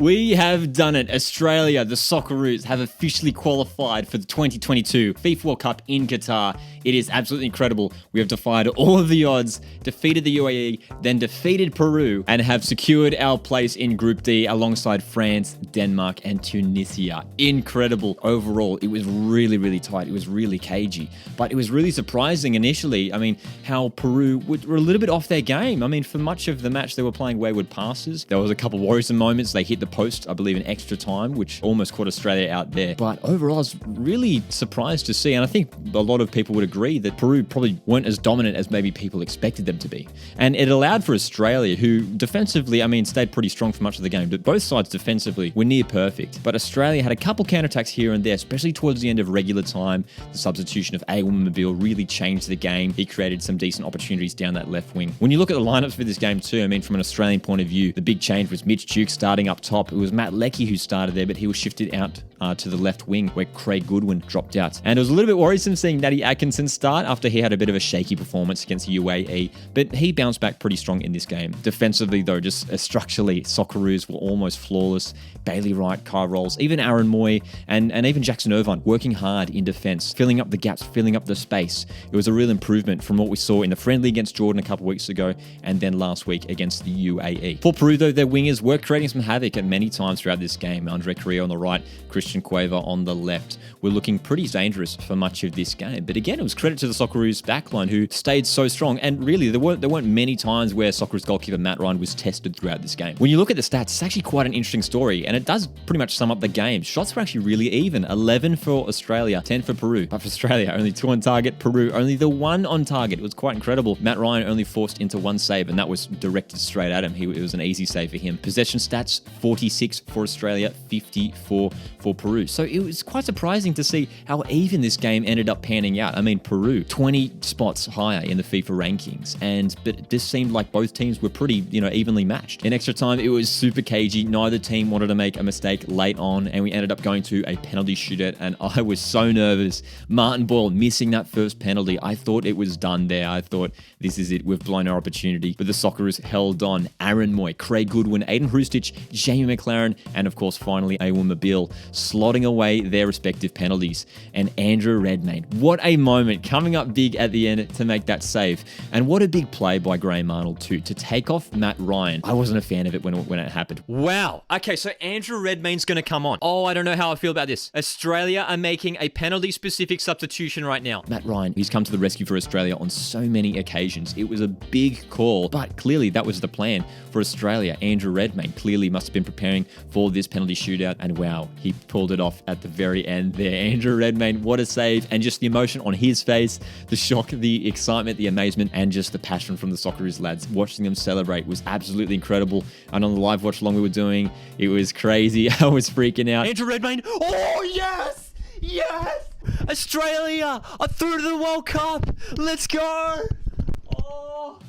We have done it. Australia, the Socceroos, have officially qualified for the 2022 FIFA World Cup in Qatar. It is absolutely incredible. We have defied all of the odds, defeated the UAE, then defeated Peru, and have secured our place in Group D alongside France, Denmark, and Tunisia. Incredible. Overall, it was really, really tight. It was really cagey. But it was really surprising initially. I mean, how Peru were a little bit off their game. I mean, for much of the match, they were playing wayward passes. There was a couple worrisome moments. They hit the post, I believe, in extra time, which almost caught Australia out there. But overall, I was really surprised to see, and I think a lot of people would agree that Peru probably weren't as dominant as maybe people expected them to be. And it allowed for Australia, who defensively, I mean, stayed pretty strong for much of the game, but both sides defensively were near perfect. But Australia had a couple counterattacks here and there, especially towards the end of regular time. The substitution of Mobile really changed the game. He created some decent opportunities down that left wing. When you look at the lineups for this game too, I mean, from an Australian point of view, the big change was Mitch Duke starting up top. It was Matt Leckie who started there, but he was shifted out to the left wing where Craig Goodwin dropped out. And it was a little bit worrisome seeing Natty Atkinson start after he had a bit of a shaky performance against the UAE, but he bounced back pretty strong in this game. Defensively though, just structurally, Socceroos were almost flawless. Bailey Wright, Kyle Rolls, even Aaron Moy, and even Jackson Irvine working hard in defense, filling up the gaps, filling up the space. It was a real improvement from what we saw in the friendly against Jordan a couple weeks ago, and then last week against the UAE. For Peru though, their wingers were creating some havoc at many times throughout this game. Andre Carrillo on the right, Christian Cueva on the left were looking pretty dangerous for much of this game. But again, it was credit to the Socceroos backline who stayed so strong. And really, there weren't many times where Socceroos goalkeeper Matt Ryan was tested throughout this game. When you look at the stats, it's actually quite an interesting story, and it does pretty much sum up the game. Shots were actually really even. 11 for Australia, 10 for Peru. But for Australia, only 2 on target. Peru, only the 1 on target. It was quite incredible. Matt Ryan only forced into 1 save, and that was directed straight at him. It was an easy save for him. Possession stats, 46 for Australia, 54 for Peru. So it was quite surprising to see how even this game ended up panning out. I mean, Peru, 20 spots higher in the FIFA rankings, but it just seemed like both teams were pretty, evenly matched. In extra time, it was super cagey. Neither team wanted to make a mistake late on, and we ended up going to a penalty shootout, and I was so nervous. Martin Boyle missing that first penalty. I thought it was done there. I thought, this is it. We've blown our opportunity. But the Socceroos held on. Aaron Moy, Craig Goodwin, Aiden Hrustic, Jamie McLaren, and of course, finally, Mobile, slotting away their respective penalties. And Andrew Redmayne, what a moment, coming up big at the end to make that save. And what a big play by Graham Arnold too, to take off Matt Ryan. I wasn't a fan of it when it happened. Wow. Okay, so Andrew Redmayne's going to come on. Oh, I don't know how I feel about this. Australia are making a penalty-specific substitution right now. Matt Ryan, he's come to the rescue for Australia on so many occasions. It was a big call, but clearly that was the plan for Australia. Andrew Redmayne clearly must have been preparing for this penalty shootout, and wow, he pulled it off at the very end there. Andrew Redmayne, what a save, and just the emotion on his face, the shock, the excitement, the amazement, and just the passion from the Socceroos lads. Watching them celebrate was absolutely incredible, and on the live watch along we were doing, it was crazy. I was freaking out. Andrew Redmayne, oh yes! Yes! Australia are through to the World Cup! Let's go!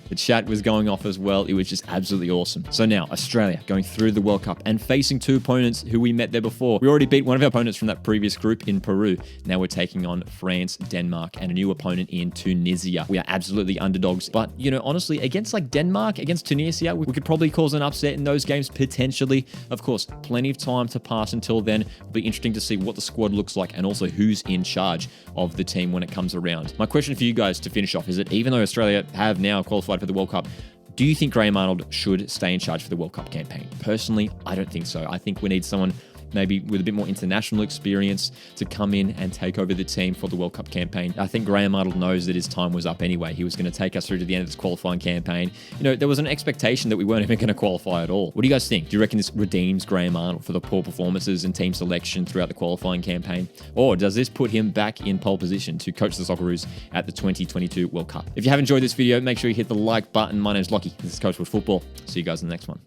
The chat was going off as well. It was just absolutely awesome. So now, Australia going through the World Cup and facing 2 opponents who we met there before. We already beat one of our opponents from that previous group in Peru. Now we're taking on France, Denmark, and a new opponent in Tunisia. We are absolutely underdogs. But, honestly, against Denmark, against Tunisia, we could probably cause an upset in those games, potentially. Of course, plenty of time to pass until then. It'll be interesting to see what the squad looks like and also who's in charge of the team when it comes around. My question for you guys to finish off is that even though Australia have now qualified for the World Cup, do you think Graham Arnold should stay in charge for the World Cup campaign? Personally, I don't think so. I think we need someone maybe with a bit more international experience to come in and take over the team for the World Cup campaign. I think Graham Arnold knows that his time was up anyway. He was going to take us through to the end of this qualifying campaign. There was an expectation that we weren't even going to qualify at all. What do you guys think? Do you reckon this redeems Graham Arnold for the poor performances and team selection throughout the qualifying campaign? Or does this put him back in pole position to coach the Socceroos at the 2022 World Cup? If you have enjoyed this video, make sure you hit the like button. My name's Lockie. This is Coach Wood Football. See you guys in the next one.